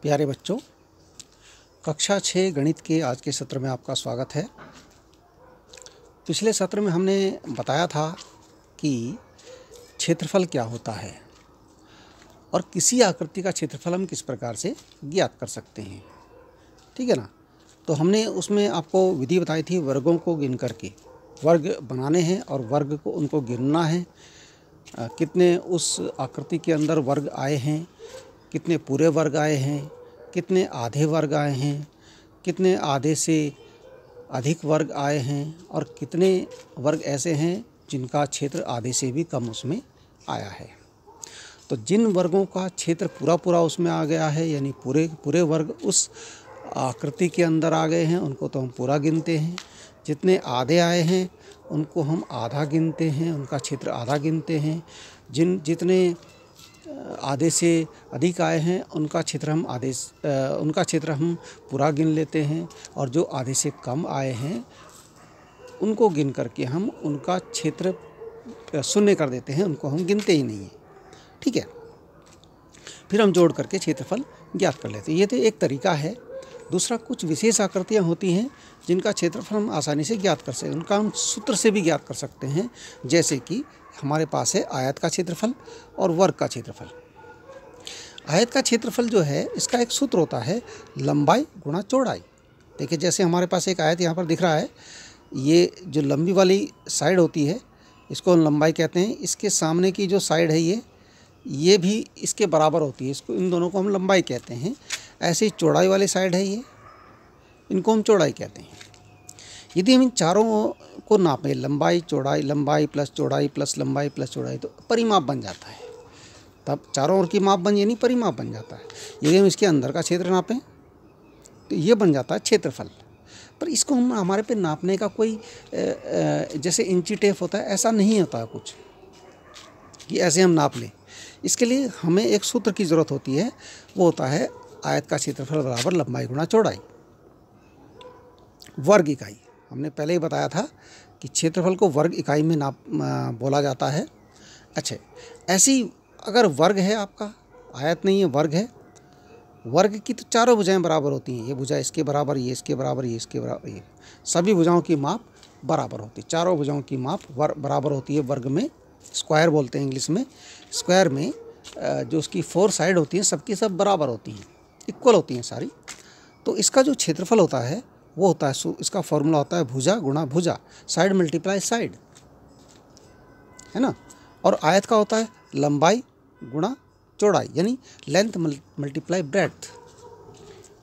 प्यारे बच्चों, कक्षा 6 गणित के आज के सत्र में आपका स्वागत है। पिछले सत्र में हमने बताया था कि क्षेत्रफल क्या होता है और किसी आकृति का क्षेत्रफल हम किस प्रकार से ज्ञात कर सकते हैं। ठीक है ना। तो हमने उसमें आपको विधि बताई थी, वर्गों को गिन करके वर्ग बनाने हैं और वर्ग को उनको गिनना है। कितने उस आकृति के अंदर वर्ग आए हैं, कितने पूरे वर्ग आए हैं, कितने आधे वर्ग आए हैं, कितने आधे से अधिक वर्ग आए हैं और कितने वर्ग ऐसे हैं जिनका क्षेत्र आधे से भी कम उसमें आया है। तो जिन वर्गों का क्षेत्र पूरा पूरा उसमें आ गया है, यानी पूरे पूरे वर्ग उस आकृति के अंदर आ गए हैं, उनको तो हम पूरा गिनते हैं। जितने आधे आए हैं उनको हम आधा गिनते हैं, उनका क्षेत्र आधा गिनते हैं। जितने आधे से अधिक आए हैं उनका क्षेत्र हम पूरा गिन लेते हैं, और जो आधे से कम आए हैं उनको गिन करके हम उनका क्षेत्र शून्य कर देते हैं, उनको हम गिनते ही नहीं हैं। ठीक है। फिर हम जोड़ करके क्षेत्रफल ज्ञात कर लेते हैं। ये तो एक तरीका है। दूसरा, कुछ विशेष आकृतियाँ होती हैं जिनका क्षेत्रफल हम आसानी से ज्ञात कर सकते हैं, उनका हम सूत्र से भी ज्ञात कर सकते हैं। जैसे कि हमारे पास है आयत का क्षेत्रफल और वर्ग का क्षेत्रफल। आयत का क्षेत्रफल जो है, इसका एक सूत्र होता है लंबाई गुणा चौड़ाई। देखिए, जैसे हमारे पास एक आयत यहाँ पर दिख रहा है, ये जो लंबी वाली साइड होती है इसको हम लंबाई कहते हैं। इसके सामने की जो साइड है ये भी इसके बराबर होती है, इसको इन दोनों को हम लंबाई कहते हैं। ऐसे ही चौड़ाई वाली साइड है ये, इनको हम चौड़ाई कहते हैं। यदि हम इन चारों को नापें, लंबाई प्लस चौड़ाई प्लस लंबाई प्लस चौड़ाई, तो परिमाप बन जाता है। तब चारों ओर की माप बन यानी परिमाप बन जाता है। यदि हम इसके अंदर का क्षेत्र नापें तो ये बन जाता है क्षेत्रफल। पर इसको हम हमारे पे नापने का कोई जैसे इंची टेप होता है, ऐसा नहीं होता है कुछ कि ऐसे हम नाप लें। इसके लिए हमें एक सूत्र की ज़रूरत होती है, वो होता है आयत का क्षेत्रफल बराबर लंबाई गुणा चौड़ाई। वर्ग इकाई, हमने पहले ही बताया था कि क्षेत्रफल को वर्ग इकाई में बोला जाता है। अच्छा, ऐसी अगर वर्ग है, आपका आयत नहीं है, वर्ग है, वर्ग की तो चारों भुजाएं बराबर होती हैं। ये भुजा इसके बराबर, ये इसके बराबर, ये इसके बराबर, ये सभी भुजाओं की माप बराबर होती है। चारों भुजाओं की माप बराबर होती है। वर्ग में स्क्वायर बोलते हैं इंग्लिश में। स्क्वायर में जो उसकी 4 साइड होती हैं सबकी सब बराबर होती हैं, इक्वल होती हैं सारी। तो इसका जो क्षेत्रफल होता है वो होता है, इसका फॉर्मूला होता है भुजा गुणा भुजा, साइड मल्टीप्लाई साइड, है ना। और आयत का होता है लंबाई गुणा चौड़ाई, यानी लेंथ मल्टीप्लाई ब्रेड्थ।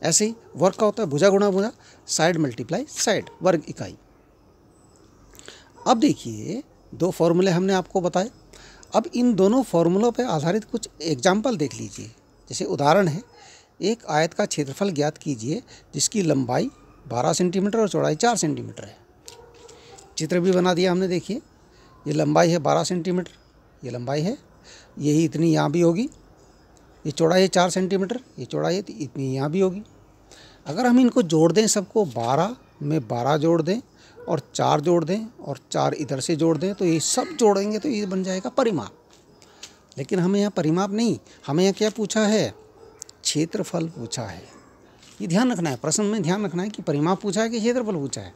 ऐसे ही वर्ग का होता है भुजा गुणा भुजा, साइड मल्टीप्लाई साइड, वर्ग इकाई। अब देखिए, 2 फॉर्मूले हमने आपको बताए। अब इन दोनों फॉर्मूलों पर आधारित कुछ एग्जाम्पल देख लीजिए। जैसे उदाहरण है, एक आयत का क्षेत्रफल ज्ञात कीजिए जिसकी लंबाई 12 सेंटीमीटर और चौड़ाई 4 सेंटीमीटर है। चित्र भी बना दिया हमने। देखिए, ये लंबाई है 12 सेंटीमीटर, ये लंबाई है, यही इतनी यहाँ भी होगी। ये चौड़ाई है 4 सेंटीमीटर, ये चौड़ाई है इतनी यहाँ भी होगी। अगर हम इनको जोड़ दें, सबको 12 में 12 जोड़ दें और 4 जोड़ दें और 4 इधर से जोड़ दें, तो ये सब जोड़ेंगे तो ये बन जाएगा परिमाप। लेकिन हमें यहाँ परिमाप नहीं, हमें यहाँ क्या पूछा है, क्षेत्रफल पूछा है। ये ध्यान रखना है, प्रश्न में ध्यान रखना है कि परिमाप पूछा है कि क्षेत्रफल पूछा है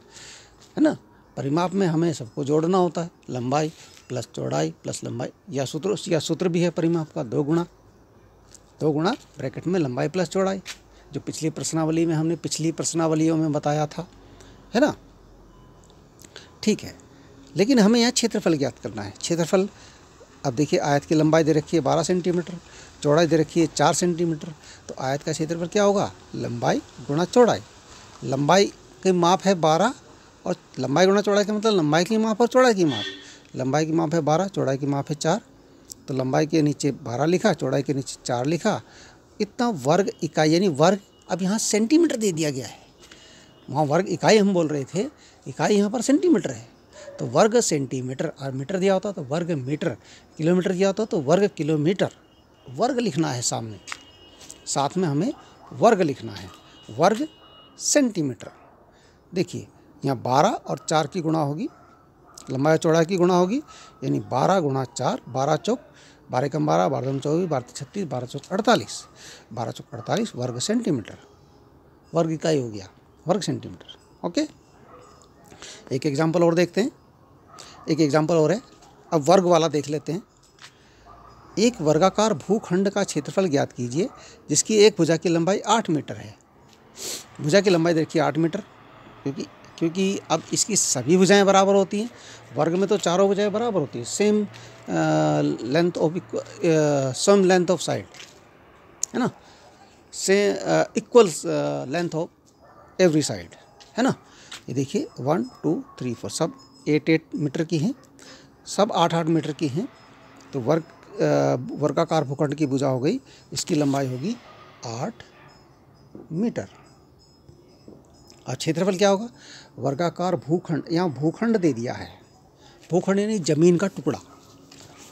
ना। परिमाप में हमें सबको जोड़ना होता है, लंबाई प्लस चौड़ाई प्लस लंबाई, या सूत्र भी है परिमाप का, 2 गुणा ब्रैकेट में लंबाई प्लस चौड़ाई, जो पिछली प्रश्नावलियों में बताया था, है ना। ठीक है। लेकिन हमें यहाँ क्षेत्रफल ज्ञात करना है। क्षेत्रफल, अब देखिए, आयत की लंबाई दे रखी है 12 सेंटीमीटर, चौड़ाई दे रखी है 4 सेंटीमीटर, तो आयत का क्षेत्रफल क्या होगा, लंबाई गुणा चौड़ाई। लंबाई की माप है 12 और लंबाई गुणा चौड़ाई का मतलब लंबाई की माप और चौड़ाई की माप। लंबाई की माप है 12, चौड़ाई की माप है 4, तो लंबाई के नीचे 12 लिखा, चौड़ाई के नीचे 4 लिखा। इतना वर्ग इकाई, यानी वर्ग अब यहाँ सेंटीमीटर दे दिया गया है। वहाँ वर्ग इकाई हम बोल रहे थे, इकाई यहाँ पर सेंटीमीटर है। तो वर्ग सेंटीमीटर, और मीटर दिया होता तो वर्ग मीटर, किलोमीटर दिया होता तो वर्ग किलोमीटर। वर्ग लिखना है सामने, साथ में हमें वर्ग लिखना है, वर्ग सेंटीमीटर। देखिए, यहाँ 12 और 4 की गुणा होगी, लंबाई चौड़ाई की गुणा होगी, यानी 12 गुणा 4, 12 चौक 12 कम 12, 12 24, 12 36, 12 चौक 48, 12 चौक 48 वर्ग सेंटीमीटर, वर्ग इकाई हो गया वर्ग सेंटीमीटर। ओके, एक एग्जाम्पल और देखते हैं, एक एग्जाम्पल और है। अब वर्ग वाला देख लेते हैं। एक वर्गाकार भूखंड का क्षेत्रफल ज्ञात कीजिए जिसकी एक भुजा की लंबाई 8 मीटर है। भुजा की लंबाई देखिए 8 मीटर, क्योंकि अब इसकी सभी भुजाएं बराबर होती हैं। वर्ग में तो चारों भुजाएं बराबर होती हैं, सेम लेंथ ऑफ साइड, है ना, से equal length of every side, है ना। ये देखिए 1 2 3 4 सब 8 मीटर की हैं, सब 8 मीटर की हैं। तो वर्गाकार भूखंड की भुजा हो गई, इसकी लंबाई होगी 8 मीटर। और क्षेत्रफल क्या होगा? वर्गाकार भूखंड, यहाँ भूखंड दे दिया है, भूखंड यानी जमीन का टुकड़ा,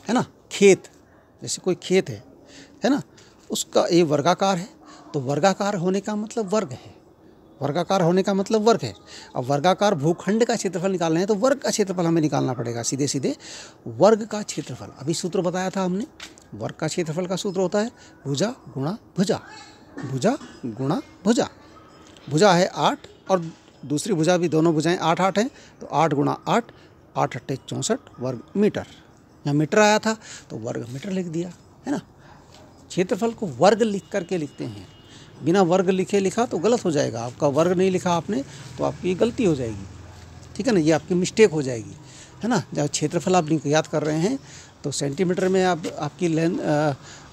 है ना, खेत, जैसे कोई खेत है ना, उसका ये वर्गाकार है। तो वर्गाकार होने का मतलब वर्ग है, वर्गाकार होने का मतलब वर्ग है। अब वर्गाकार भूखंड का क्षेत्रफल निकालना है तो वर्ग का क्षेत्रफल हमें निकालना पड़ेगा, सीधे सीधे वर्ग का क्षेत्रफल। अभी सूत्र बताया था हमने, वर्ग का क्षेत्रफल का सूत्र होता है भुजा गुणा भुजा, भुजा गुणा भुजा। भुजा है 8 और दूसरी भुजा भी, दोनों भुजाएं 8 8 हैं, तो 8 गुणा 8, 8 8 64 वर्ग मीटर। यहाँ मीटर आया था तो वर्ग मीटर लिख दिया, है ना। क्षेत्रफल को वर्ग लिख करके लिखते हैं, बिना वर्ग लिखे लिखा तो गलत हो जाएगा। आपका वर्ग नहीं लिखा आपने तो आपकी गलती हो जाएगी, ठीक है ना, ये आपकी मिस्टेक हो जाएगी, है ना। जब क्षेत्रफल आप याद कर रहे हैं तो सेंटीमीटर में आप आपकी लेंथ,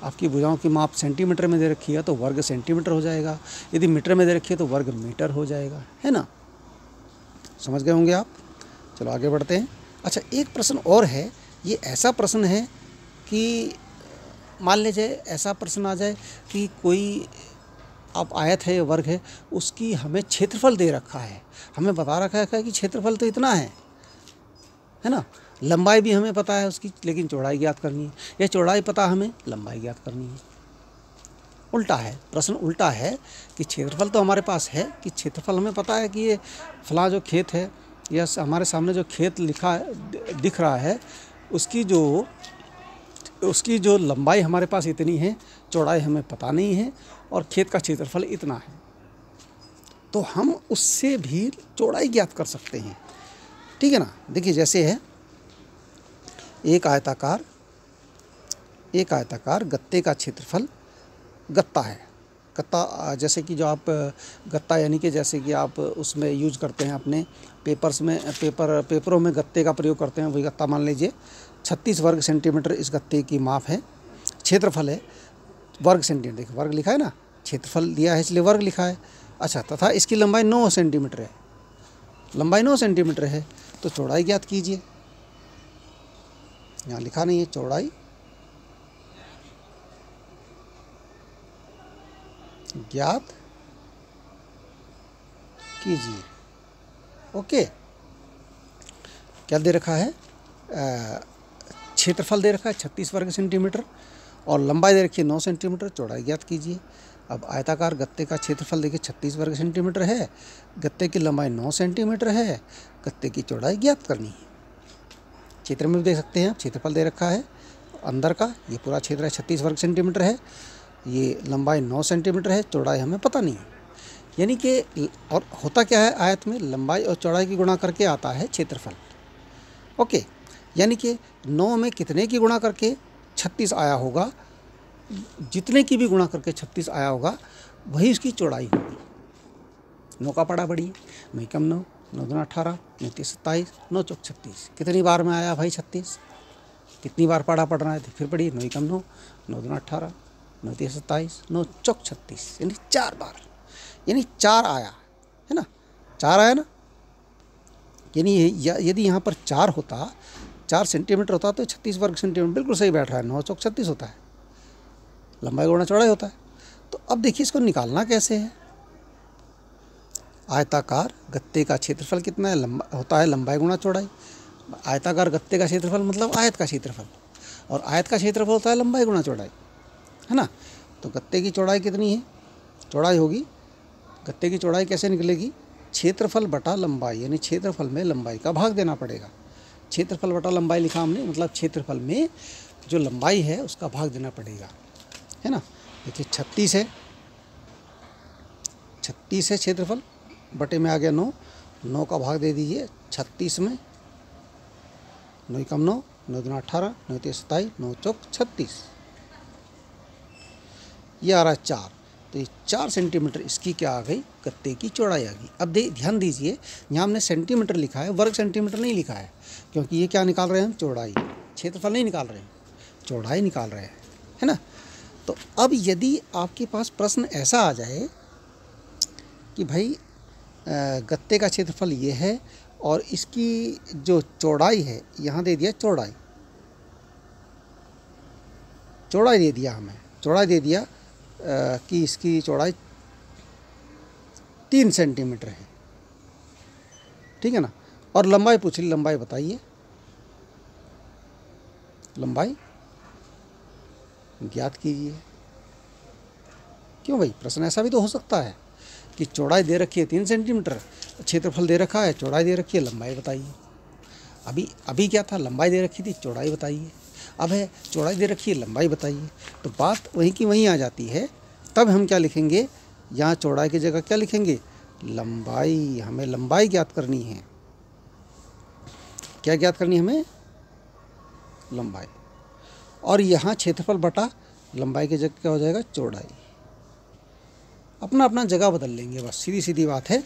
आपकी भुजाओं की माप सेंटीमीटर में दे रखी है तो वर्ग सेंटीमीटर हो जाएगा, यदि मीटर में दे रखी है तो वर्ग मीटर हो जाएगा, है ना। समझ गए होंगे आप। चलो आगे बढ़ते हैं। अच्छा, एक प्रश्न और है, ये ऐसा प्रश्न है कि मान लीजिए ऐसा प्रश्न आ जाए कि कोई आप आयत है, वर्ग है, उसकी हमें क्षेत्रफल दे रखा है, हमें बता रखा है कि क्षेत्रफल तो इतना है ना, लंबाई भी हमें पता है उसकी, लेकिन चौड़ाई ज्ञात करनी है, या चौड़ाई पता हमें, लंबाई ज्ञात करनी है। उल्टा है, प्रश्न उल्टा है कि क्षेत्रफल तो हमारे पास है, कि क्षेत्रफल हमें पता है कि ये फलां जो खेत है या हमारे सामने जो खेत लिखा है दिख रहा है, उसकी जो लंबाई हमारे पास इतनी है, चौड़ाई हमें पता नहीं है, और खेत का क्षेत्रफल इतना है, तो हम उससे भी चौड़ाई ज्ञात कर सकते हैं, ठीक है ना। देखिए जैसे है एक आयताकार गत्ते का क्षेत्रफल, गत्ता है, गत्ता जैसे कि जो आप गत्ता यानी कि जैसे कि आप उसमें यूज करते हैं अपने पेपर्स में, पेपरों में गत्ते का प्रयोग करते हैं, वही गत्ता मान लीजिए 36 वर्ग सेंटीमीटर इस गत्ते की माप है। क्षेत्रफल है वर्ग सेंटीमीटर, देखिए वर्ग लिखा है ना, क्षेत्रफल दिया है इसलिए वर्ग लिखा है। अच्छा, तथा इसकी लंबाई 9 सेंटीमीटर है, लंबाई 9 सेंटीमीटर है, तो चौड़ाई ज्ञात कीजिए। यहाँ लिखा नहीं है, चौड़ाई ज्ञात कीजिए। ओके, क्या दे रखा है? क्षेत्रफल दे रखा है 36 वर्ग सेंटीमीटर और लंबाई दे रखी है 9 सेंटीमीटर, चौड़ाई ज्ञात कीजिए। अब आयताकार गत्ते का क्षेत्रफल देखिए 36 वर्ग सेंटीमीटर है, गत्ते की लंबाई 9 सेंटीमीटर है, गत्ते की चौड़ाई ज्ञात करनी है। क्षेत्र में भी देख सकते हैं आप, क्षेत्रफल दे रखा है अंदर का, ये पूरा क्षेत्र है 36 वर्ग सेंटीमीटर है, ये लंबाई 9 सेंटीमीटर है, चौड़ाई हमें पता नहीं है। यानी कि और होता क्या है, आयत में लंबाई और चौड़ाई की गुणा करके आता है क्षेत्रफल। ओके, यानी कि 9 में कितने की गुणा करके 36 आया होगा, जितने की भी गुणा करके 36 आया होगा वही उसकी चौड़ाई होगी। 9 का पड़ा बढ़िए, 9 कम 9, 9 दूना 18, 9 तीस 27, 9 चौक 36। कितनी बार में आया भाई 36? कितनी बार पढ़ा पढ़ना है तो फिर पढ़िए, 9 कम 9, 9 दूना 18, 9 तीस 27, 9 चौक 36, यानी 4 बार, यानी 4 आया है ना, 4 आया ना। यानी यदि यहाँ पर 4 होता, 4 सेंटीमीटर होता तो 36 वर्ग सेंटीमीटर बिल्कुल सही बैठ रहा है, 9 चौक 36 होता है, लंबाई गुणा चौड़ाई होता है। तो अब देखिए इसको निकालना कैसे है। आयताकार गत्ते का क्षेत्रफल कितना है, होता है लंबाई गुणा चौड़ाई। आयताकार गत्ते का क्षेत्रफल मतलब आयत का क्षेत्रफल, और आयत का क्षेत्रफल होता है लंबाई गुणा चौड़ाई, है ना। तो गत्ते की चौड़ाई कितनी है, चौड़ाई होगी, गत्ते की चौड़ाई कैसे निकलेगी, क्षेत्रफल बटा लंबाई, यानी क्षेत्रफल में लंबाई का भाग देना पड़ेगा। क्षेत्रफल बटा लंबाई लिखा हमने, मतलब क्षेत्रफल में जो लंबाई है उसका भाग देना पड़ेगा, है ना। देखिए 36 है, 36 है क्षेत्रफल, बटे में आ गया 9, 9 का भाग दे दीजिए 36 में, 9 कम 9, 9 दूना 18, 9 तेईस 27, 9 चौक 36, ये आ रहा है 4। तो ये 4 सेंटीमीटर इसकी क्या आ गई, गत्ते की चौड़ाई आ गई। अब ध्यान दीजिए, यहाँ हमने सेंटीमीटर लिखा है, वर्ग सेंटीमीटर नहीं लिखा है, क्योंकि ये क्या निकाल रहे हैं हम, चौड़ाई, क्षेत्रफल नहीं निकाल रहे हैं, चौड़ाई निकाल रहे हैं, है ना। तो अब यदि आपके पास प्रश्न ऐसा आ जाए कि भाई गत्ते का क्षेत्रफल ये है और इसकी जो चौड़ाई है, यहाँ दे दिया चौड़ाई, चौड़ाई दे दिया हमें, चौड़ाई दे दिया कि इसकी चौड़ाई 3 सेंटीमीटर है, ठीक है ना। और लंबाई पूछ ली, लंबाई बताइए, लंबाई ज्ञात कीजिए। क्यों भाई, प्रश्न ऐसा भी तो हो सकता है कि चौड़ाई दे रखी है 3 सेंटीमीटर, क्षेत्रफल दे रखा है, चौड़ाई दे रखी है, लंबाई बताइए। अभी क्या था, लंबाई दे रखी थी, चौड़ाई बताइए। अब है चौड़ाई दे रखी है, लंबाई बताइए, तो बात वहीं की वहीं आ जाती है। तब हम क्या लिखेंगे, यहाँ चौड़ाई की जगह क्या लिखेंगे, लंबाई। हमें लंबाई ज्ञात करनी है, क्या ज्ञात करनी है हमें, लंबाई। और यहाँ क्षेत्रफल बटा लंबाई की जगह क्या हो जाएगा, चौड़ाई। अपना अपना जगह बदल लेंगे, बस सीधी सीधी बात है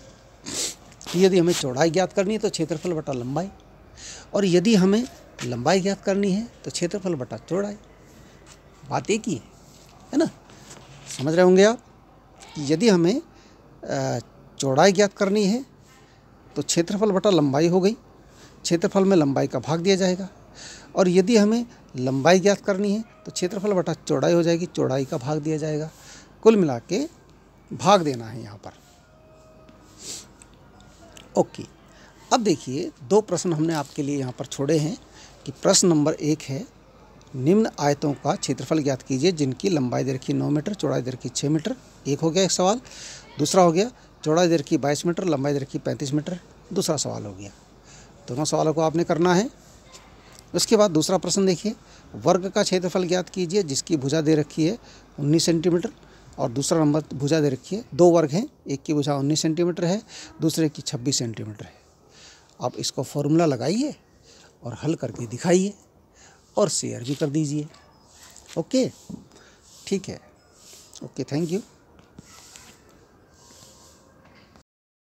कि यदि हमें चौड़ाई ज्ञात करनी है तो क्षेत्रफल बटा लंबाई, और यदि हमें लंबाई ज्ञात करनी है तो क्षेत्रफल बटा चौड़ाई। बात एक ही है ना। समझ रहे होंगे आप कि यदि हमें चौड़ाई ज्ञात करनी है तो क्षेत्रफल बटा लंबाई हो गई, क्षेत्रफल में लंबाई का भाग दिया जाएगा, और यदि हमें लंबाई ज्ञात करनी है तो क्षेत्रफल बटा चौड़ाई हो जाएगी, चौड़ाई का भाग दिया जाएगा। कुल मिला के भाग देना है यहाँ पर। ओके, अब देखिए 2 प्रश्न हमने आपके लिए यहाँ पर छोड़े हैं कि प्रश्न नंबर 1 है, निम्न आयतों का क्षेत्रफल ज्ञात कीजिए जिनकी लंबाई दे रखी 9 मीटर, चौड़ाई दे रखी 6 मीटर। एक हो गया एक सवाल। दूसरा हो गया चौड़ाई दे रखी 22 मीटर, लंबाई दे रखी 35 मीटर, दूसरा सवाल हो गया। दोनों सवालों को आपने करना है। उसके बाद दूसरा प्रश्न देखिए, वर्ग का क्षेत्रफल ज्ञात कीजिए जिसकी भुजा दे रखी है 19 सेंटीमीटर, और दूसरा नंबर भुजा दे रखी है, 2 वर्ग हैं, एक की भुजा 19 सेंटीमीटर है, दूसरे की 26 सेंटीमीटर है। आप इसको फॉर्मूला लगाइए और हल करके दिखाइए और शेयर भी कर दीजिए। ओके, ठीक है। Okay, thank you.